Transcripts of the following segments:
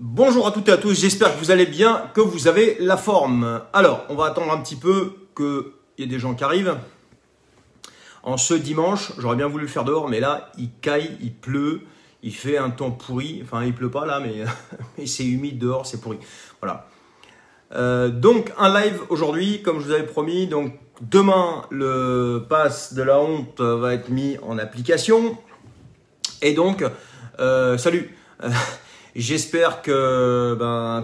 Bonjour à toutes et à tous, j'espère que vous allez bien, que vous avez la forme. Alors, on va attendre un petit peu qu'il y ait des gens qui arrivent. En ce dimanche, j'aurais bien voulu le faire dehors, mais là, il caille, il pleut, il fait un temps pourri. Enfin, il pleut pas là, mais c'est humide dehors, c'est pourri. Voilà. Donc, un live aujourd'hui, comme je vous avais promis. Donc, demain, le pass de la honte va être mis en application. Et donc, salut. J'espère que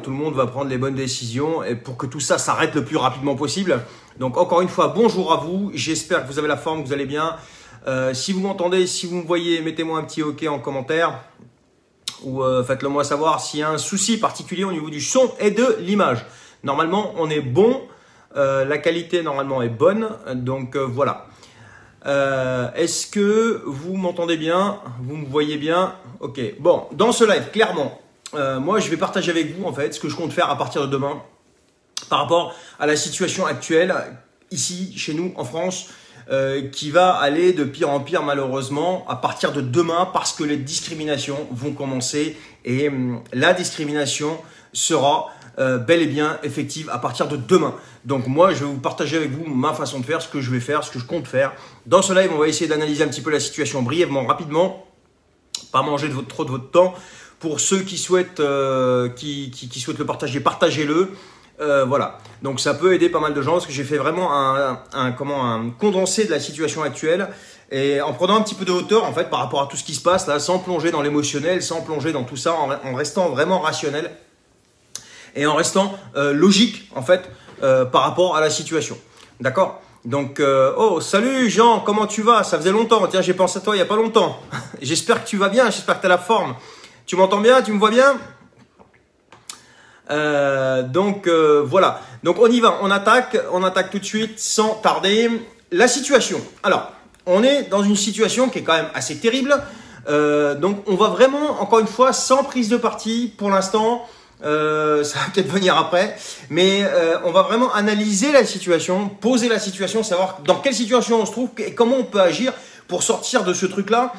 tout le monde va prendre les bonnes décisions et pour que tout ça s'arrête le plus rapidement possible. Donc encore une fois, bonjour à vous. J'espère que vous avez la forme, que vous allez bien. Si vous m'entendez, si vous me voyez, mettez-moi un petit OK en commentaire. Ou faites-le moi savoir s'il y a un souci particulier au niveau du son et de l'image. Normalement, on est bon. La qualité, normalement, est bonne. Donc voilà. Est-ce que vous m'entendez bien? Vous me voyez bien? Ok. Bon, dans ce live, clairement, moi, je vais partager avec vous, en fait, ce que je compte faire à partir de demain par rapport à la situation actuelle, ici, chez nous, en France, qui va aller de pire en pire, malheureusement, à partir de demain, parce que les discriminations vont commencer et la discrimination sera bel et bien effective à partir de demain. Donc moi, je vais vous partager avec vous ma façon de faire, ce que je vais faire, ce que je compte faire. Dans ce live, on va essayer d'analyser un petit peu la situation brièvement, rapidement, pas manger trop de votre temps. Pour ceux qui souhaitent, qui souhaitent le partager, partagez-le. Voilà. Donc ça peut aider pas mal de gens parce que j'ai fait vraiment un condensé de la situation actuelle et en prenant un petit peu de hauteur en fait par rapport à tout ce qui se passe là, sans plonger dans l'émotionnel, sans plonger dans tout ça, en restant vraiment rationnel. Et en restant logique en fait par rapport à la situation. D'accord? Donc, oh salut Jean, comment tu vas? Ça faisait longtemps, tiens j'ai pensé à toi il n'y a pas longtemps. J'espère que tu vas bien, j'espère que tu as la forme. Tu m'entends bien? Tu me vois bien? Voilà. Donc on y va, on attaque tout de suite sans tarder. La situation. Alors, on est dans une situation qui est quand même assez terrible. Donc on va vraiment, encore une fois, sans prise de parti pour l'instant. Ça va peut-être venir après, mais on va vraiment analyser la situation, poser la situation, savoir dans quelle situation on se trouve et comment on peut agir pour sortir de ce truc-là,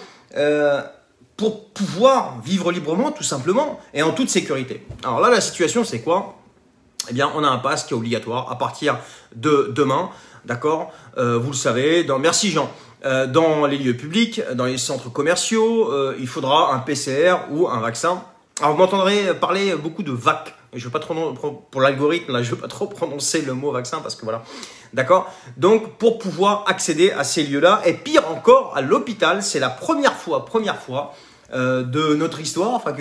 pour pouvoir vivre librement tout simplement et en toute sécurité. Alors là, la situation c'est quoi? Eh bien, on a un pass qui est obligatoire à partir de demain, d'accord? Vous le savez, merci Jean. Dans les lieux publics, dans les centres commerciaux, il faudra un PCR ou un vaccin. Alors, vous m'entendrez parler beaucoup de vac. Je veux pas trop, pour l'algorithme, là, je veux pas trop prononcer le mot vaccin parce que voilà. D'accord? Donc, pour pouvoir accéder à ces lieux-là, et pire encore, à l'hôpital, c'est la première fois de notre histoire, enfin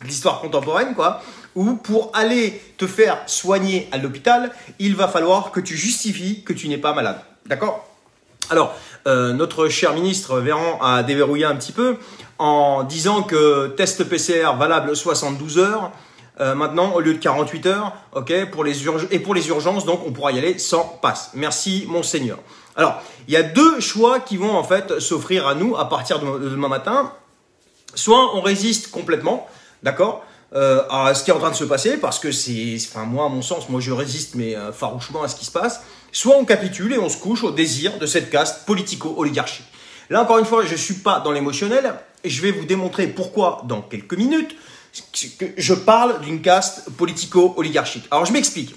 l'histoire contemporaine, quoi, où pour aller te faire soigner à l'hôpital, il va falloir que tu justifies que tu n'es pas malade. D'accord? Alors, notre cher ministre Véran a déverrouillé un petit peu en disant que test PCR valable 72 heures, maintenant au lieu de 48 heures, ok, pour les urgences, donc on pourra y aller sans passe. Merci monseigneur. Alors, il y a deux choix qui vont en fait s'offrir à nous à partir de demain matin. Soit on résiste complètement, d'accord, à ce qui est en train de se passer, parce que moi à mon sens, moi je résiste mais farouchement à ce qui se passe. Soit on capitule et on se couche au désir de cette caste politico-oligarchique. Là, encore une fois, je ne suis pas dans l'émotionnel et je vais vous démontrer pourquoi, dans quelques minutes, que je parle d'une caste politico-oligarchique. Alors, je m'explique.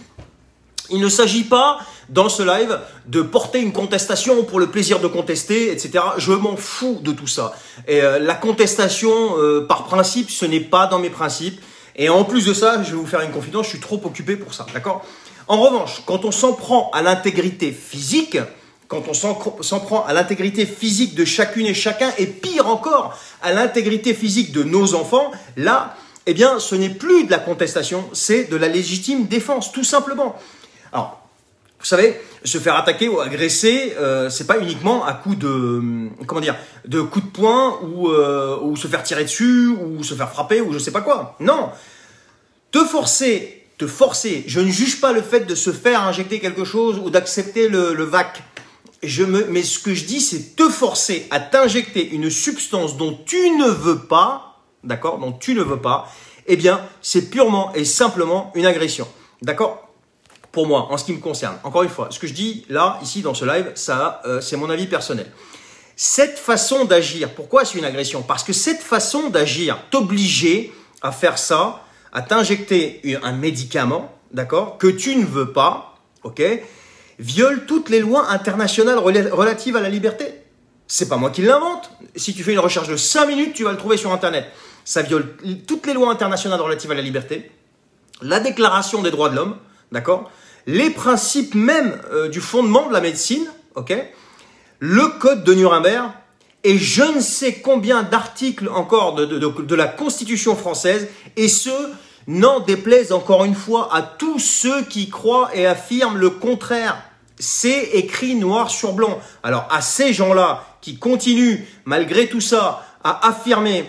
Il ne s'agit pas, dans ce live, de porter une contestation pour le plaisir de contester, etc. Je m'en fous de tout ça. Et la contestation, par principe, ce n'est pas dans mes principes. Et en plus de ça, je vais vous faire une confidence, je suis trop occupé pour ça, d'accord? En revanche, quand on s'en prend à l'intégrité physique, de chacune et chacun, et pire encore, à l'intégrité physique de nos enfants, là, eh bien, ce n'est plus de la contestation, c'est de la légitime défense, tout simplement. Alors, vous savez, se faire attaquer ou agresser, c'est pas uniquement à coup de, de coup de poing ou se faire tirer dessus ou se faire frapper ou je sais pas quoi. Non, te forcer, je ne juge pas le fait de se faire injecter quelque chose ou d'accepter le vac. Mais ce que je dis, c'est te forcer à t'injecter une substance dont tu ne veux pas, d'accord, dont tu ne veux pas, eh bien, c'est purement et simplement une agression, d'accord? Pour moi, en ce qui me concerne. Encore une fois, ce que je dis là, ici, dans ce live, ça, c'est mon avis personnel. Cette façon d'agir, pourquoi c'est une agression? Parce que cette façon d'agir, t'obliger à faire ça, à t'injecter un médicament, d'accord, que tu ne veux pas, ok, viole toutes les lois internationales relatives à la liberté. C'est pas moi qui l'invente. Si tu fais une recherche de 5 minutes, tu vas le trouver sur Internet. Ça viole toutes les lois internationales relatives à la liberté, la déclaration des droits de l'homme, d'accord, les principes même du fondement de la médecine, ok, le code de Nuremberg et je ne sais combien d'articles encore de la Constitution française, et ce, n'en déplaise encore une fois à tous ceux qui croient et affirment le contraire. C'est écrit noir sur blanc. Alors à ces gens-là qui continuent malgré tout ça à affirmer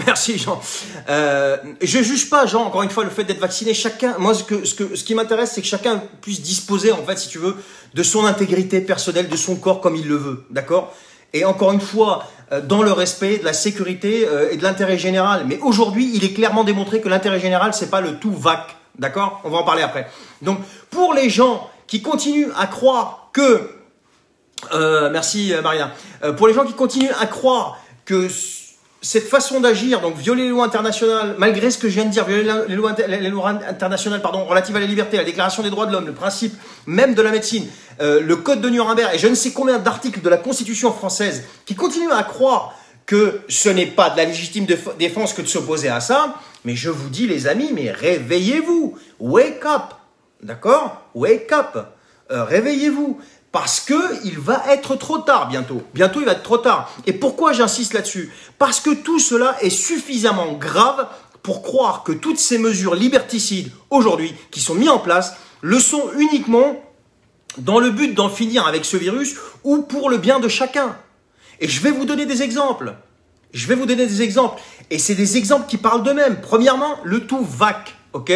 merci Jean. Je juge pas Jean, encore une fois, le fait d'être vacciné. Chacun, moi, ce qui m'intéresse, c'est que chacun puisse disposer, en fait, si tu veux, de son intégrité personnelle, de son corps comme il le veut, d'accord? Et encore une fois, dans le respect de la sécurité et de l'intérêt général. Mais aujourd'hui, il est clairement démontré que l'intérêt général, c'est pas le tout vac, d'accord? On va en parler après. Donc, pour les gens qui continuent à croire que merci Marina. Pour les gens qui continuent à croire que cette façon d'agir, donc violer les lois internationales, malgré ce que je viens de dire, violer les lois internationales relatives à la liberté, à la déclaration des droits de l'homme, le principe même de la médecine, le code de Nuremberg et je ne sais combien d'articles de la Constitution française qui continuent à croire que ce n'est pas de la légitime défense que de s'opposer à ça, mais je vous dis les amis, mais réveillez-vous, wake up, d'accord? Wake up, réveillez-vous. Parce qu'il va être trop tard bientôt. Bientôt, il va être trop tard. Et pourquoi j'insiste là-dessus? Parce que tout cela est suffisamment grave pour croire que toutes ces mesures liberticides, aujourd'hui, qui sont mises en place, le sont uniquement dans le but d'en finir avec ce virus ou pour le bien de chacun. Et je vais vous donner des exemples. Je vais vous donner des exemples. Et c'est des exemples qui parlent d'eux-mêmes. Premièrement, le tout vac, ok ?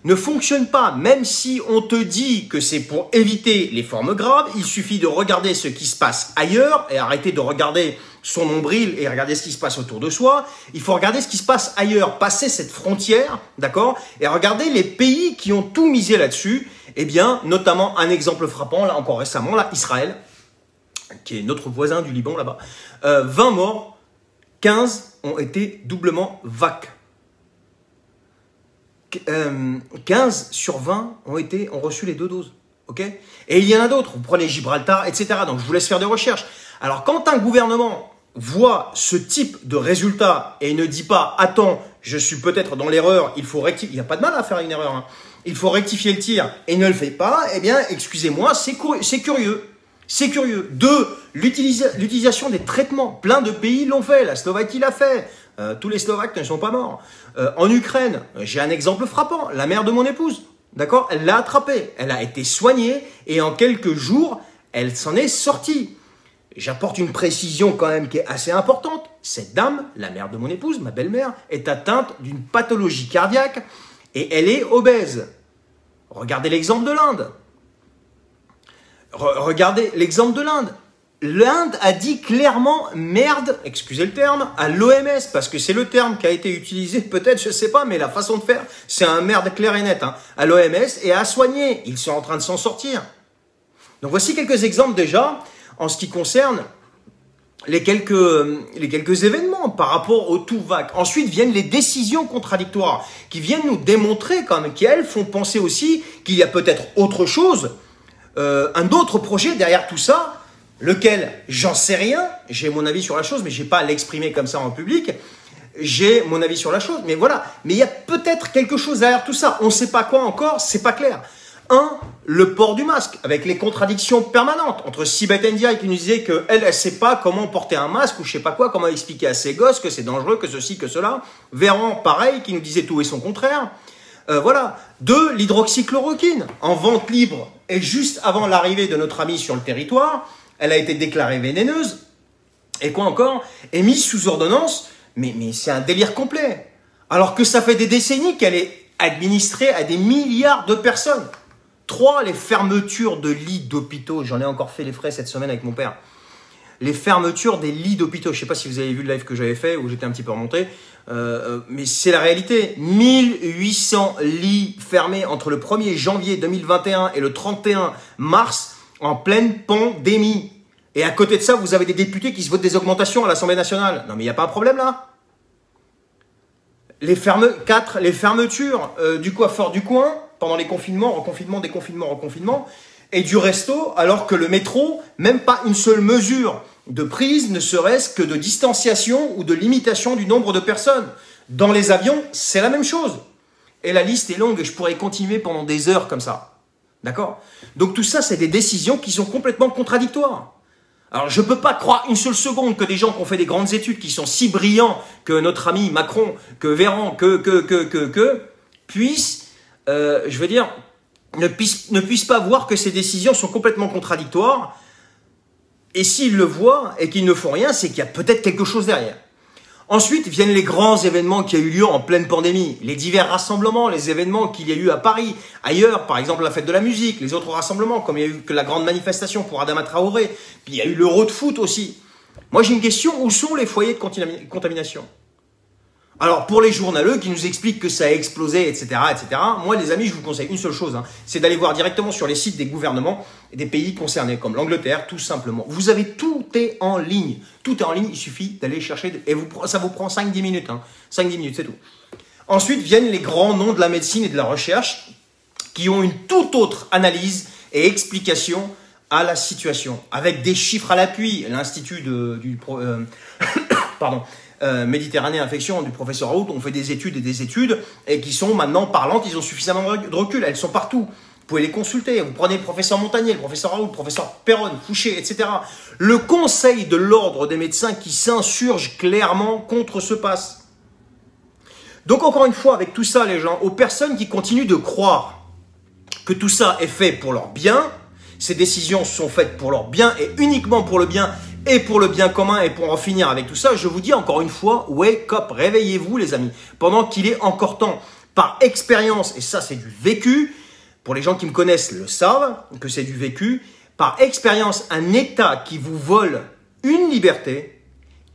Ne fonctionne pas, même si on te dit que c'est pour éviter les formes graves, il suffit de regarder ce qui se passe ailleurs et arrêter de regarder son nombril et regarder ce qui se passe autour de soi. Il faut regarder ce qui se passe ailleurs, passer cette frontière, d'accord, et regarder les pays qui ont tout misé là-dessus. Eh bien, notamment un exemple frappant, là encore récemment, là, Israël, qui est notre voisin du Liban là-bas, 20 morts, 15 ont été doublement vac. 15 sur 20 ont reçu les 2 doses. Okay, et il y en a d'autres. Vous prenez Gibraltar, etc. Donc, je vous laisse faire des recherches. Alors, quand un gouvernement voit ce type de résultat et ne dit pas « Attends, je suis peut-être dans l'erreur, il faut rectifier… » Il n'y a pas de mal à faire une erreur. Hein. Il faut rectifier le tir et ne le fait pas. Eh bien, excusez-moi, c'est curieux. C'est curieux. 2. L'utilisation des traitements. Plein de pays l'ont fait. La Slovaquie l'a fait. Tous les Slovaques ne sont pas morts. En Ukraine, j'ai un exemple frappant. La mère de mon épouse, d'accord, elle l'a attrapée. Elle a été soignée et en quelques jours, elle s'en est sortie. J'apporte une précision quand même qui est assez importante. Cette dame, la mère de mon épouse, ma belle-mère, est atteinte d'une pathologie cardiaque et elle est obèse. Regardez l'exemple de l'Inde. Regardez l'exemple de l'Inde. L'Inde a dit clairement merde, excusez le terme, à l'OMS, parce que c'est le terme qui a été utilisé, peut-être, je sais pas, mais la façon de faire, c'est un merde clair et net, hein, à l'OMS et à soigner. Ils sont en train de s'en sortir. Donc voici quelques exemples déjà en ce qui concerne les quelques événements par rapport au tout vac. Ensuite viennent les décisions contradictoires qui viennent nous démontrer quand même, qui elles font penser aussi qu'il y a peut-être autre chose, un autre projet derrière tout ça, lequel, j'en sais rien, j'ai mon avis sur la chose, mais je n'ai pas à l'exprimer comme ça en public, j'ai mon avis sur la chose, mais voilà. Mais il y a peut-être quelque chose derrière tout ça, on ne sait pas quoi encore, c'est pas clair. 1, le port du masque, avec les contradictions permanentes, entre Sibeth Ndiaye qui nous disait qu'elle ne sait pas comment porter un masque, ou je ne sais pas quoi, comment expliquer à ses gosses que c'est dangereux, que ceci, que cela. Véran, pareil, qui nous disait tout et son contraire. Voilà. 2, l'hydroxychloroquine, en vente libre, et juste avant l'arrivée de notre ami sur le territoire, elle a été déclarée vénéneuse, et quoi encore, est mise sous ordonnance, mais c'est un délire complet. Alors que ça fait des décennies qu'elle est administrée à des milliards de personnes. 3, les fermetures de lits d'hôpitaux, j'en ai encore fait les frais cette semaine avec mon père. Les fermetures des lits d'hôpitaux, je ne sais pas si vous avez vu le live que j'avais fait, où j'étais un petit peu remonté, mais c'est la réalité. 1800 lits fermés entre le 1er janvier 2021 et le 31 mars, en pleine pandémie. Et à côté de ça, vous avez des députés qui se votent des augmentations à l'Assemblée nationale. Non mais il n'y a pas un problème là? Les fermetures du coiffeur du coin pendant les confinements, reconfinement, déconfinement, reconfinement, et du resto, alors que le métro, même pas une seule mesure de prise, ne serait-ce que de distanciation ou de limitation du nombre de personnes. Dans les avions, c'est la même chose. Et la liste est longue et je pourrais continuer pendant des heures comme ça. D'accord? Donc tout ça, c'est des décisions qui sont complètement contradictoires. Alors je ne peux pas croire une seule seconde que des gens qui ont fait des grandes études, qui sont si brillants que notre ami Macron, que Véran, puissent, je veux dire, ne puissent pas voir que ces décisions sont complètement contradictoires. Et s'ils le voient et qu'ils ne font rien, c'est qu'il y a peut-être quelque chose derrière. Ensuite viennent les grands événements qui ont eu lieu en pleine pandémie, les divers rassemblements, les événements qu'il y a eu à Paris, ailleurs, par exemple la fête de la musique, les autres rassemblements, comme il y a eu que la grande manifestation pour Adama Traoré, puis il y a eu l'Euro de foot aussi. Moi j'ai une question, où sont les foyers de contamination? Alors pour les journaleux qui nous expliquent que ça a explosé, etc., moi les amis, je vous conseille une seule chose, c'est d'aller voir directement sur les sites des gouvernements et des pays concernés, comme l'Angleterre, tout simplement. Vous avez tout est en ligne. Tout est en ligne, il suffit d'aller chercher, et ça vous prend 5-10 minutes. 5-10 minutes, c'est tout. Ensuite viennent les grands noms de la médecine et de la recherche qui ont une toute autre analyse et explication à la situation, avec des chiffres à l'appui. L'Institut Méditerranée Infection du professeur Raoult ont fait des études et qui sont maintenant parlantes, ils ont suffisamment de recul, elles sont partout. Vous pouvez les consulter, vous prenez le professeur Montagnier, le professeur Raoult, le professeur Perron, Fouché, etc. Le Conseil de l'Ordre des médecins qui s'insurge clairement contre ce pass. Donc encore une fois, avec tout ça les gens, aux personnes qui continuent de croire que tout ça est fait pour leur bien, ces décisions sont faites pour leur bien et uniquement pour le bien et pour le bien commun et pour en finir avec tout ça, je vous dis encore une fois, wake up, réveillez-vous les amis, pendant qu'il est encore temps, par expérience, et ça c'est du vécu, pour les gens qui me connaissent le savent, que c'est du vécu, par expérience, un État qui vous vole une liberté,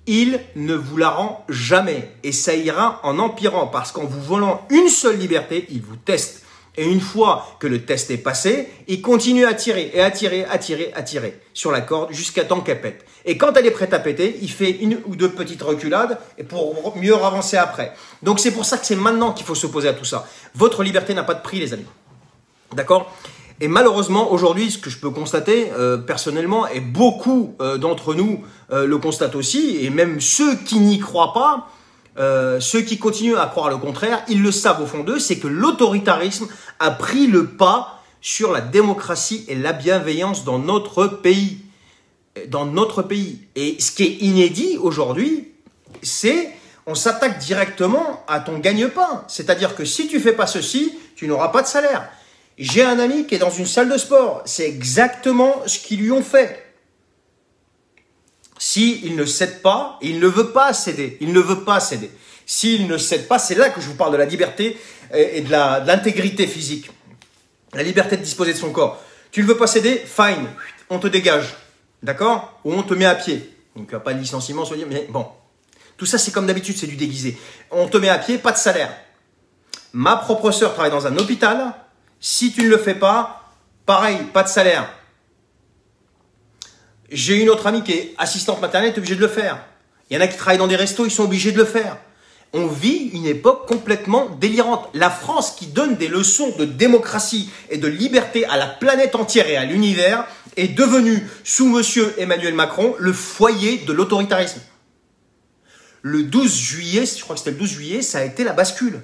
il ne vous la rend jamais et ça ira en empirant parce qu'en vous volant une seule liberté, il vous teste. Et une fois que le test est passé, il continue à tirer et à tirer sur la corde jusqu'à temps qu'elle pète. Et quand elle est prête à péter, il fait une ou deux petites reculades pour mieux avancer après. Donc c'est pour ça que c'est maintenant qu'il faut s'opposer à tout ça. Votre liberté n'a pas de prix les amis. D'accord? Et malheureusement, aujourd'hui, ce que je peux constater personnellement, et beaucoup d'entre nous le constatent aussi, et même ceux qui n'y croient pas, ceux qui continuent à croire le contraire, ils le savent au fond d'eux, c'est que l'autoritarisme a pris le pas sur la démocratie et la bienveillance dans notre pays. Et ce qui est inédit aujourd'hui, c'est on s'attaque directement à ton gagne-pain. C'est-à-dire que si tu fais pas ceci, tu n'auras pas de salaire. J'ai un ami qui est dans une salle de sport. C'est exactement ce qu'ils lui ont fait. S'il ne cède pas, il ne veut pas céder. Il ne veut pas céder. S'il ne cède pas, c'est là que je vous parle de la liberté et de l'intégrité physique. La liberté de disposer de son corps. Tu ne veux pas céder, fine, on te dégage. D'accord? Ou on te met à pied. Donc, il n'y a pas de licenciement, mais bon. Tout ça, c'est comme d'habitude, c'est du déguisé. On te met à pied, pas de salaire. Ma propre sœur travaille dans un hôpital. Si tu ne le fais pas, pareil, pas de salaire. J'ai une autre amie qui est assistante maternelle, tu es obligé de le faire. Il y en a qui travaillent dans des restos, ils sont obligés de le faire. On vit une époque complètement délirante. La France qui donne des leçons de démocratie et de liberté à la planète entière et à l'univers est devenue, sous monsieur Emmanuel Macron, le foyer de l'autoritarisme. Le 12 juillet, je crois que c'était le 12 juillet, ça a été la bascule.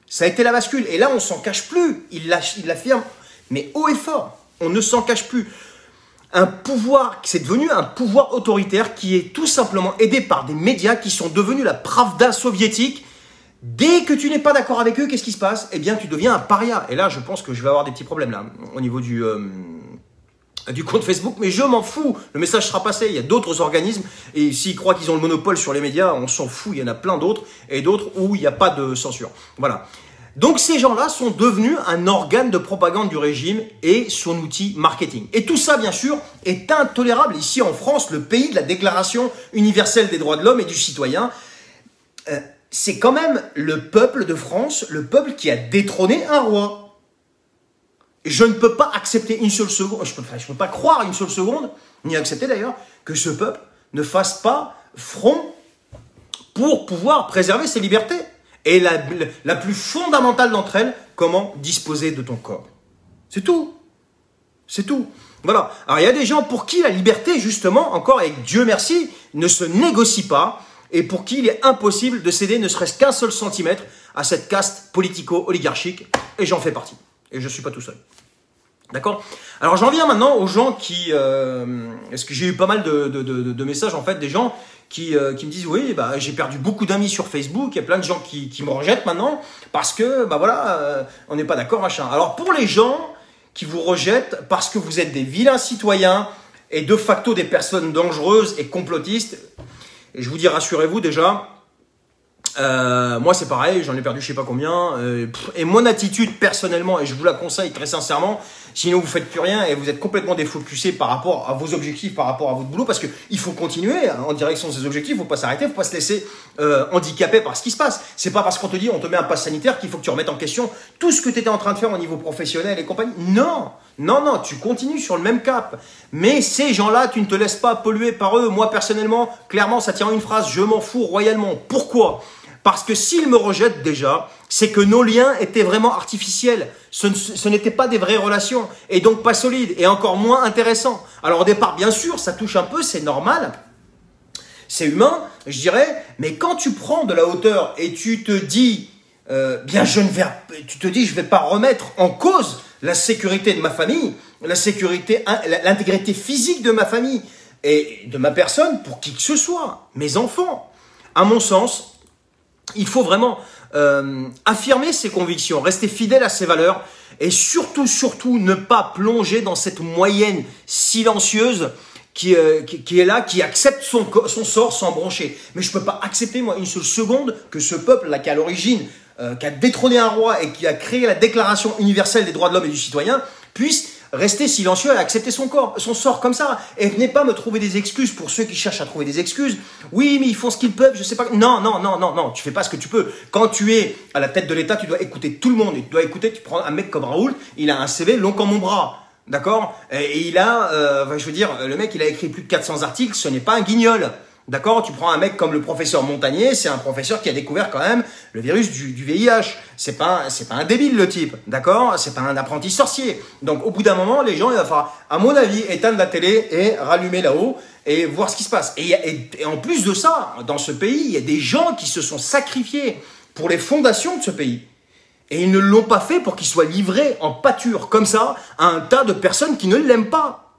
Ça a été la bascule. Et là, on ne s'en cache plus. Il l'affirme, mais haut et fort. On ne s'en cache plus. Un pouvoir, c'est devenu un pouvoir autoritaire qui est tout simplement aidé par des médias qui sont devenus la Pravda soviétique. Dès que tu n'es pas d'accord avec eux, qu'est-ce qui se passe? Eh bien, tu deviens un paria. Et là, je pense que je vais avoir des petits problèmes là, au niveau du compte Facebook, mais je m'en fous. Le message sera passé. Il y a d'autres organismes et s'ils croient qu'ils ont le monopole sur les médias, on s'en fout. Il y en a plein d'autres et d'autres où il n'y a pas de censure. Voilà. Donc ces gens-là sont devenus un organe de propagande du régime et son outil marketing. Et tout ça, bien sûr, est intolérable. Ici en France, le pays de la Déclaration universelle des droits de l'homme et du citoyen, c'est quand même le peuple de France, le peuple qui a détrôné un roi. Je ne peux pas accepter une seule seconde, je peux pas croire une seule seconde, ni accepter d'ailleurs, que ce peuple ne fasse pas front pour pouvoir préserver ses libertés. Et la plus fondamentale d'entre elles, comment disposer de ton corps. C'est tout. C'est tout. Voilà. Alors il y a des gens pour qui la liberté, justement, encore avec Dieu merci, ne se négocie pas et pour qui il est impossible de céder ne serait-ce qu'un seul centimètre à cette caste politico-oligarchique. Et j'en fais partie. Et je ne suis pas tout seul. D'accord? Alors j'en viens maintenant aux gens qui... Est-ce que j'ai eu pas mal de messages, en fait, des gens qui me disent, oui, bah, j'ai perdu beaucoup d'amis sur Facebook, il y a plein de gens qui me rejettent maintenant, parce que, bah voilà, on n'est pas d'accord, machin. Alors pour les gens qui vous rejettent parce que vous êtes des vilains citoyens et de facto des personnes dangereuses et complotistes, et je vous dis, rassurez-vous déjà, moi c'est pareil, j'en ai perdu je sais pas combien, et mon attitude personnellement, et je vous la conseille très sincèrement, sinon vous faites plus rien et vous êtes complètement défocusé par rapport à vos objectifs, par rapport à votre boulot, parce qu'il faut continuer en direction de ces objectifs, il ne faut pas s'arrêter, il ne faut pas se laisser handicaper par ce qui se passe. C'est pas parce qu'on te dit on te met un pass sanitaire qu'il faut que tu remettes en question tout ce que tu étais en train de faire au niveau professionnel et compagnie. Non, non, non, tu continues sur le même cap. Mais ces gens-là, tu ne te laisses pas polluer par eux. Moi personnellement, clairement, ça tient en une phrase, je m'en fous royalement. Pourquoi ? Parce que s'ils me rejettent déjà, c'est que nos liens étaient vraiment artificiels. Ce n'étaient pas des vraies relations et donc pas solides et encore moins intéressants. Alors au départ, bien sûr, ça touche un peu, c'est normal, c'est humain, je dirais. Mais quand tu prends de la hauteur et tu te dis, je vais pas remettre en cause la sécurité de ma famille, la sécurité, l'intégrité physique de ma famille et de ma personne pour qui que ce soit, mes enfants. À mon sens, il faut vraiment affirmer ses convictions, rester fidèle à ses valeurs et surtout, surtout ne pas plonger dans cette moyenne silencieuse qui est là, qui accepte son sort sans broncher. Mais je ne peux pas accepter, moi, une seule seconde que ce peuple-là, qui est à l'origine, qui a détrôné un roi et qui a créé la Déclaration universelle des droits de l'homme et du citoyen, puisse rester silencieux et accepter son sort comme ça. Et venez pas me trouver des excuses pour ceux qui cherchent à trouver des excuses. Oui, mais ils font ce qu'ils peuvent, je sais pas. Non, non, non, non, non, tu fais pas ce que tu peux. Quand tu es à la tête de l'État, tu dois écouter tout le monde. Et tu dois écouter, tu prends un mec comme Raoult, il a un CV long comme mon bras. D'accord? Et il a, je veux dire, le mec, il a écrit plus de 400 articles, ce n'est pas un guignol. D'accord? Tu prends un mec comme le professeur Montagnier, c'est un professeur qui a découvert quand même le virus du VIH. C'est pas un débile, le type. D'accord? C'est pas un apprenti sorcier. Donc, au bout d'un moment, les gens, il va falloir, à mon avis, éteindre la télé et rallumer là-haut et voir ce qui se passe. Et en plus de ça, dans ce pays, il y a des gens qui se sont sacrifiés pour les fondations de ce pays. Et ils ne l'ont pas fait pour qu'il soit livré en pâture, comme ça, à un tas de personnes qui ne l'aiment pas.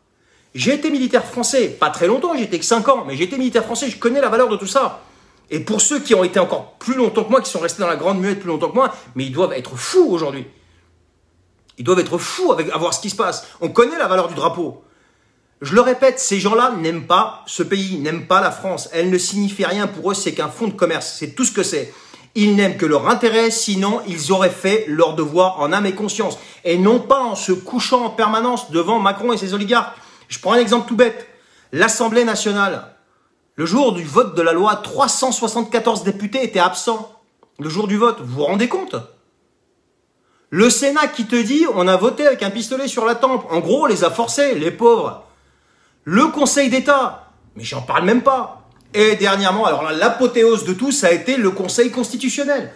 J'ai été militaire français, pas très longtemps, j'ai été que 5 ans, mais j'ai été militaire français, je connais la valeur de tout ça. Et pour ceux qui ont été encore plus longtemps que moi, qui sont restés dans la grande muette plus longtemps que moi, mais ils doivent être fous aujourd'hui. Ils doivent être fous à voir ce qui se passe. On connaît la valeur du drapeau. Je le répète, ces gens-là n'aiment pas ce pays, n'aiment pas la France. Elle ne signifie rien pour eux, c'est qu'un fonds de commerce, c'est tout ce que c'est. Ils n'aiment que leur intérêt, sinon ils auraient fait leur devoir en âme et conscience. Et non pas en se couchant en permanence devant Macron et ses oligarques. Je prends un exemple tout bête. L'Assemblée nationale, le jour du vote de la loi, 374 députés étaient absents. Le jour du vote, vous vous rendez compte? Le Sénat qui te dit, on a voté avec un pistolet sur la tempe. En gros, on les a forcés, les pauvres. Le Conseil d'État, mais j'en parle même pas. Et dernièrement, alors là, l'apothéose de tout, ça a été le Conseil constitutionnel.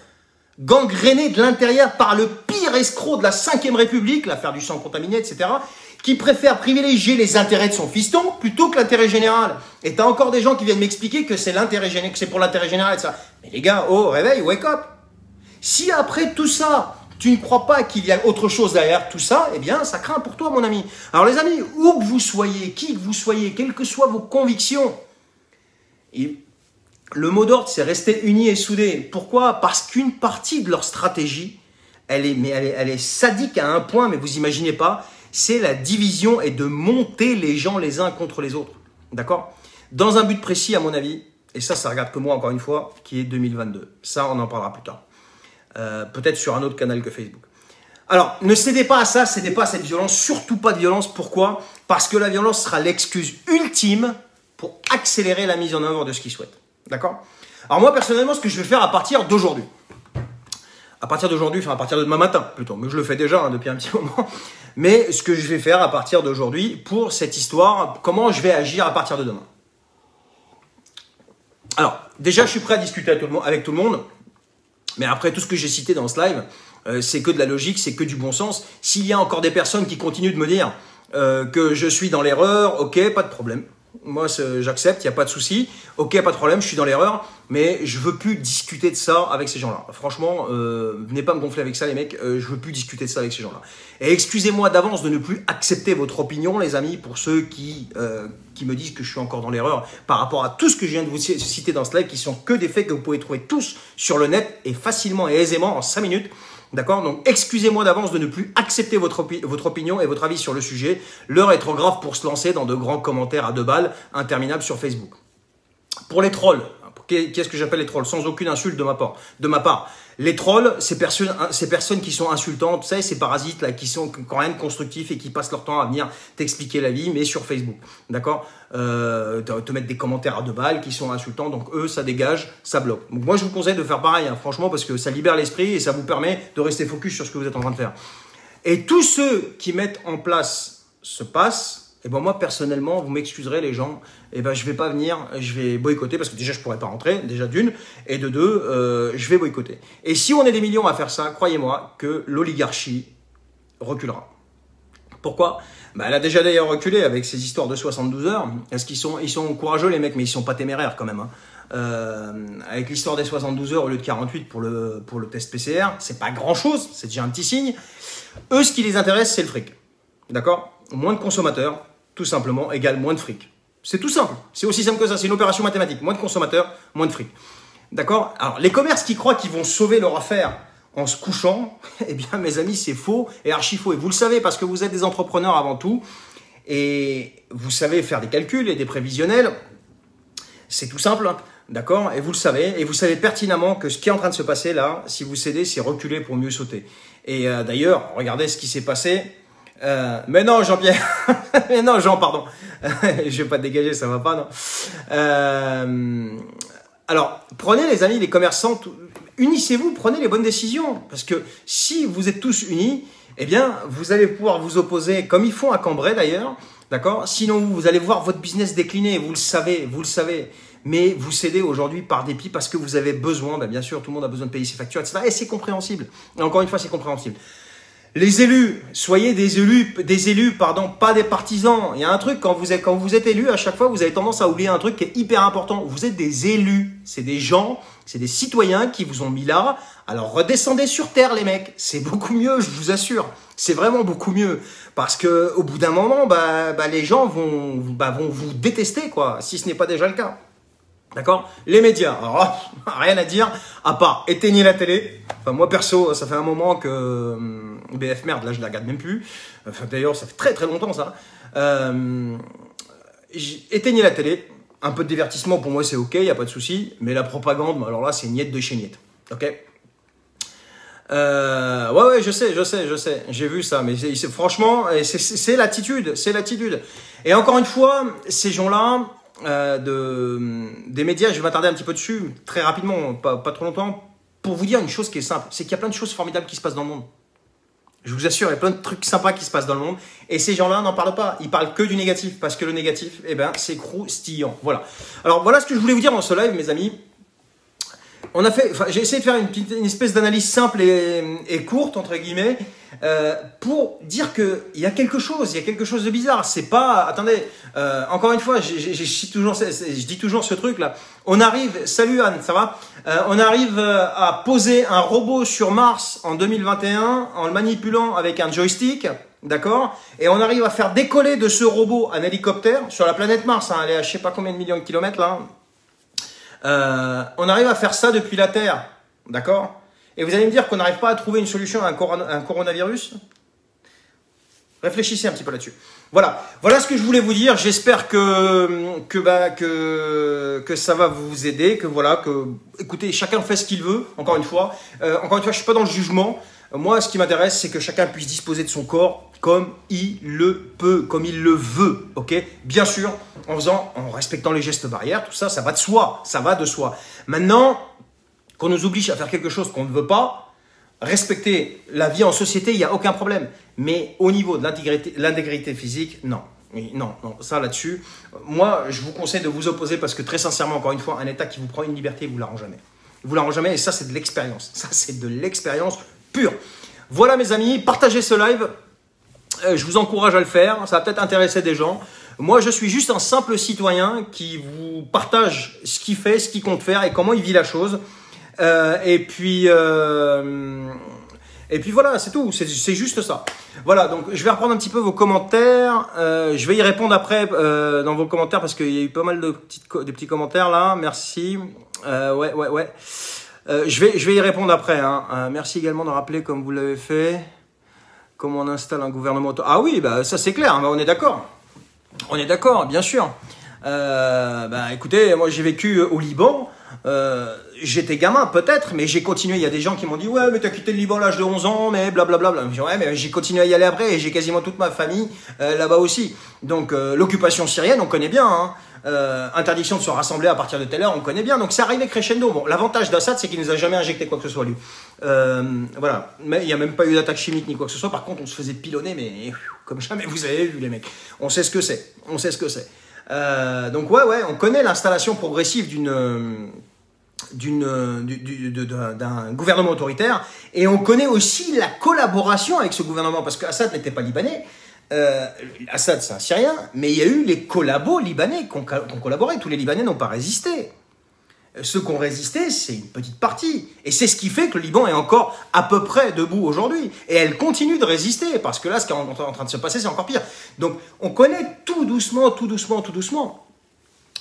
Gangréné de l'intérieur par le pire escroc de la 5e République, l'affaire du sang contaminé, etc., qui préfère privilégier les intérêts de son fiston plutôt que l'intérêt général. Et t'as encore des gens qui viennent m'expliquer que c'est pour l'intérêt général, etc. Mais les gars, oh, réveil, wake up. Si après tout ça, tu ne crois pas qu'il y a autre chose derrière tout ça, eh bien, ça craint pour toi, mon ami. Alors les amis, où que vous soyez, qui que vous soyez, quelles que soient vos convictions, le mot d'ordre, c'est rester unis et soudés. Pourquoi? Parce qu'une partie de leur stratégie, elle est sadique à un point, mais vous imaginez pas, c'est la division et de monter les gens les uns contre les autres. D'accord? Dans un but précis, à mon avis, et ça regarde que moi, encore une fois, qui est 2022. Ça, on en parlera plus tard. Peut-être sur un autre canal que Facebook. Alors, ne cédez pas à ça, cédez pas à cette violence, surtout pas de violence. Pourquoi? Parce que la violence sera l'excuse ultime pour accélérer la mise en œuvre de ce qu'ils souhaitent. D'accord? Alors moi, personnellement, ce que je vais faire à partir d'aujourd'hui. à partir d'aujourd'hui, enfin à partir de demain matin plutôt, mais je le fais déjà depuis un petit moment, mais ce que je vais faire à partir d'aujourd'hui pour cette histoire, comment je vais agir à partir de demain. Alors, déjà, je suis prêt à discuter avec tout le monde, mais après tout ce que j'ai cité dans ce live, c'est que de la logique, c'est que du bon sens. S'il y a encore des personnes qui continuent de me dire que je suis dans l'erreur, ok, pas de problème. Moi, j'accepte, il n'y a pas de souci. Ok, pas de problème, je suis dans l'erreur, mais je veux plus discuter de ça avec ces gens-là. Franchement, venez pas me gonfler avec ça, les mecs. Je veux plus discuter de ça avec ces gens-là. Et excusez-moi d'avance de ne plus accepter votre opinion, les amis, pour ceux qui me disent que je suis encore dans l'erreur par rapport à tout ce que je viens de vous citer dans ce live, qui sont que des faits que vous pouvez trouver tous sur le net et facilement et aisément en 5 minutes. D'accord? Donc, excusez-moi d'avance de ne plus accepter votre opinion et votre avis sur le sujet. L'heure est trop grave pour se lancer dans de grands commentaires à 2 balles interminables sur Facebook. Pour les trolls, qu'est-ce que j'appelle les trolls? Sans aucune insulte de ma part. Les trolls, ces personnes qui sont insultantes, tu sais, ces parasites là, qui n'ont rien de constructif et qui passent leur temps à venir t'expliquer la vie, mais sur Facebook. D'accord? Te mettre des commentaires à 2 balles qui sont insultants, donc eux, ça dégage, ça bloque. Donc moi, je vous conseille de faire pareil, hein, franchement, parce que ça libère l'esprit et ça vous permet de rester focus sur ce que vous êtes en train de faire. Et tous ceux qui mettent en place ce pass, et ben moi personnellement, vous m'excuserez les gens, et ben je vais pas venir, je vais boycotter parce que déjà je pourrais pas rentrer, déjà d'une, et de deux, je vais boycotter. Et si on est des millions à faire ça, croyez-moi que l'oligarchie reculera. Pourquoi? Ben, elle a déjà d'ailleurs reculé avec ces histoires de 72 heures. Est-ce qu'ils sont courageux les mecs, mais ils sont pas téméraires quand même. Hein. Avec l'histoire des 72 heures au lieu de 48 pour le test PCR, c'est pas grand chose, c'est déjà un petit signe. Eux, ce qui les intéresse, c'est le fric. D'accord? Moins de consommateurs, tout simplement, égale moins de fric. C'est tout simple. C'est aussi simple que ça. C'est une opération mathématique. Moins de consommateurs, moins de fric. D'accord? Alors, les commerces qui croient qu'ils vont sauver leur affaire en se couchant, eh bien, mes amis, c'est faux et archi faux. Et vous le savez parce que vous êtes des entrepreneurs avant tout. Et vous savez faire des calculs et des prévisionnels. C'est tout simple. Hein. D'accord? Et vous le savez. Et vous savez pertinemment que ce qui est en train de se passer là, si vous cédez, c'est reculer pour mieux sauter. Et d'ailleurs, regardez ce qui s'est passé. Mais non, Jean-Pierre. Mais non, Jean, pardon. Je vais pas te dégager, ça va pas, non. Alors, prenez les amis, les commerçants, unissez-vous, prenez les bonnes décisions. Parce que si vous êtes tous unis, eh bien, vous allez pouvoir vous opposer, comme ils font à Cambrai d'ailleurs, d'accord? Sinon, vous allez voir votre business décliner, vous le savez. Mais vous cédez aujourd'hui par dépit parce que vous avez besoin, ben bien sûr, tout le monde a besoin de payer ses factures, etc. Et c'est compréhensible. Et encore une fois, c'est compréhensible. Les élus, soyez des élus, pardon, pas des partisans. Il y a un truc, quand vous êtes élu, à chaque fois, vous avez tendance à oublier un truc qui est hyper important. Vous êtes des élus. C'est des gens, c'est des citoyens qui vous ont mis là. Alors, redescendez sur terre, les mecs. C'est beaucoup mieux, je vous assure. C'est vraiment beaucoup mieux. Parce que, au bout d'un moment, les gens vont vous détester, quoi, si ce n'est pas déjà le cas. D'accord? Les médias, alors rien à dire, à part éteignez la télé. Enfin, moi perso, ça fait un moment que BF merde, là je la regarde même plus. Enfin, d'ailleurs, ça fait très très longtemps ça. Éteignez la télé. Un peu de divertissement pour moi c'est ok, il n'y a pas de souci. Mais la propagande, alors là c'est niette de chez niette. Ok? Ouais, je sais. J'ai vu ça, mais franchement, c'est l'attitude, Et encore une fois, ces gens-là. Des médias, je vais m'attarder un petit peu dessus, très rapidement, pas trop longtemps, pour vous dire une chose qui est simple, c'est qu'il y a plein de choses formidables qui se passent dans le monde. Je vous assure, il y a plein de trucs sympas qui se passent dans le monde, et ces gens-là n'en parlent pas, ils parlent que du négatif, parce que le négatif, eh ben, c'est croustillant. Voilà. Alors voilà ce que je voulais vous dire dans ce live, mes amis. J'ai essayé de faire une espèce d'analyse simple et courte, entre guillemets, pour dire qu'il y a quelque chose de bizarre. C'est pas, attendez, encore une fois, je dis toujours ce truc-là. On arrive, salut Anne, ça va? On arrive à poser un robot sur Mars en 2021 en le manipulant avec un joystick, d'accord? Et on arrive à faire décoller de ce robot un hélicoptère sur la planète Mars, hein, elle est à je sais pas combien de millions de kilomètres là. On arrive à faire ça depuis la Terre, d'accord? Et vous allez me dire qu'on n'arrive pas à trouver une solution à un coronavirus? Réfléchissez un petit peu là-dessus. Voilà ce que je voulais vous dire. J'espère que ça va vous aider, écoutez, chacun fait ce qu'il veut. Encore une fois, je suis pas dans le jugement. Moi, ce qui m'intéresse, c'est que chacun puisse disposer de son corps comme il le peut, comme il le veut, ok? Bien sûr, en respectant les gestes barrières, tout ça, ça va de soi, Maintenant, qu'on nous oblige à faire quelque chose qu'on ne veut pas, respecter la vie en société, il n'y a aucun problème. Mais au niveau de l'intégrité physique, non. Oui, non, ça là-dessus, moi, je vous conseille de vous opposer parce que très sincèrement, encore une fois, un État qui vous prend une liberté, il ne vous la rend jamais. Il vous la rend jamais et ça, c'est de l'expérience. Ça, c'est de l'expérience pure. Voilà, mes amis, partagez ce live. Je vous encourage à le faire. Ça va peut-être intéresser des gens. Moi, je suis juste un simple citoyen qui vous partage ce qu'il fait, ce qu'il compte faire et comment il vit la chose. Et puis voilà, c'est tout, c'est juste ça. Voilà, donc je vais reprendre un petit peu vos commentaires. Je vais y répondre après dans vos commentaires parce qu'il y a eu pas mal de petits commentaires là. Merci. Ouais. Je vais y répondre après. Hein. Merci également de rappeler, comme vous l'avez fait, comment on installe un gouvernement. Ah oui, bah ça c'est clair. Bah, on est d'accord. On est d'accord, bien sûr. Écoutez, moi j'ai vécu au Liban. J'étais gamin peut-être, mais j'ai continué. Il y a des gens qui m'ont dit ouais mais t'as quitté le Liban à l'âge de 11 ans, mais blablabla. Ouais mais j'ai continué à y aller après et j'ai quasiment toute ma famille là-bas aussi. Donc l'occupation syrienne on connaît bien, hein. Interdiction de se rassembler à partir de telle heure on connaît bien. Donc c'est arrivé crescendo. Bon, l'avantage d'Assad c'est qu'il nous a jamais injecté quoi que ce soit lui. Voilà, mais il n'y a même pas eu d'attaque chimique ni quoi que ce soit. Par contre on se faisait pilonner mais comme jamais vous avez vu les mecs. On sait ce que c'est. Donc ouais, on connaît l'installation progressive d'un gouvernement autoritaire et on connaît aussi la collaboration avec ce gouvernement parce qu'Assad n'était pas libanais. Assad c'est un Syrien, mais il y a eu les collabos libanais qui ont collaboré. Tous les Libanais n'ont pas résisté. Ceux qui ont résisté, c'est une petite partie. Et c'est ce qui fait que le Liban est encore à peu près debout aujourd'hui. Et elle continue de résister, parce que là, ce qui est en train de se passer, c'est encore pire. Donc, on connaît tout doucement.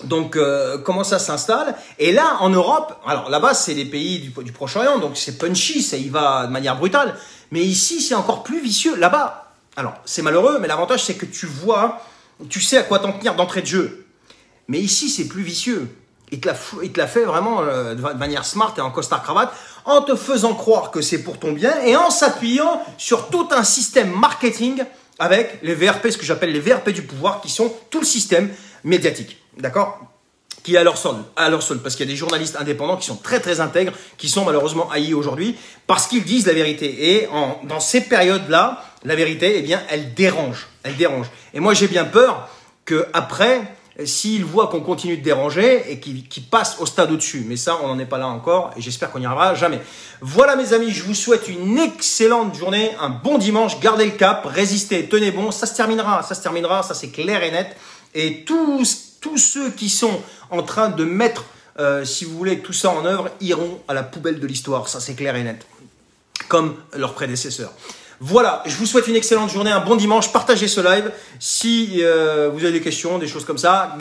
Donc, comment ça s'installe? Et là, en Europe, alors là-bas, c'est les pays du Proche-Orient, donc c'est punchy, ça y va de manière brutale. Mais ici, c'est encore plus vicieux. Là-bas, alors, c'est malheureux, mais l'avantage, c'est que tu vois, tu sais à quoi t'en tenir d'entrée de jeu. Mais ici, c'est plus vicieux. Il te l'a fait vraiment de manière smart et en costard-cravate, en te faisant croire que c'est pour ton bien et en s'appuyant sur tout un système marketing avec les VRP, ce que j'appelle les VRP du pouvoir, qui sont tout le système médiatique, d'accord? Qui est à leur solde, parce qu'il y a des journalistes indépendants qui sont très intègres, qui sont malheureusement haïs aujourd'hui, parce qu'ils disent la vérité. Et dans ces périodes-là, la vérité, eh bien, elle dérange. Et moi, j'ai bien peur qu'après, s'ils voient qu'on continue de déranger et qu'ils passent au stade au-dessus. Mais ça, on n'en est pas là encore et j'espère qu'on n'y arrivera jamais. Voilà mes amis, je vous souhaite une excellente journée, un bon dimanche, gardez le cap, résistez, tenez bon, ça se terminera, ça c'est clair et net. Et tous ceux qui sont en train de mettre, si vous voulez, tout ça en œuvre, iront à la poubelle de l'histoire, ça c'est clair et net, comme leurs prédécesseurs. Voilà, je vous souhaite une excellente journée, un bon dimanche, partagez ce live. Si vous avez des questions, des choses comme ça,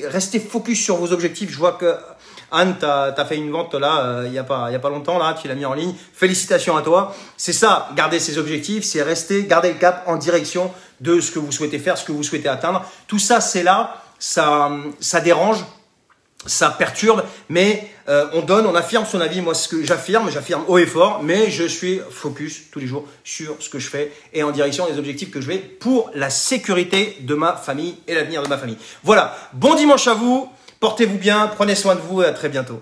restez focus sur vos objectifs. Je vois que Anne, tu as fait une vente là, il y a pas longtemps, là, tu l'as mis en ligne. Félicitations à toi. C'est ça, garder ses objectifs, c'est garder le cap en direction de ce que vous souhaitez faire, ce que vous souhaitez atteindre. Tout ça, c'est là, ça dérange. Ça perturbe, mais on donne, on affirme son avis. Moi, ce que j'affirme haut et fort, mais je suis focus tous les jours sur ce que je fais et en direction des objectifs que je vais pour la sécurité de ma famille et l'avenir de ma famille. Voilà, bon dimanche à vous, portez-vous bien, prenez soin de vous et à très bientôt.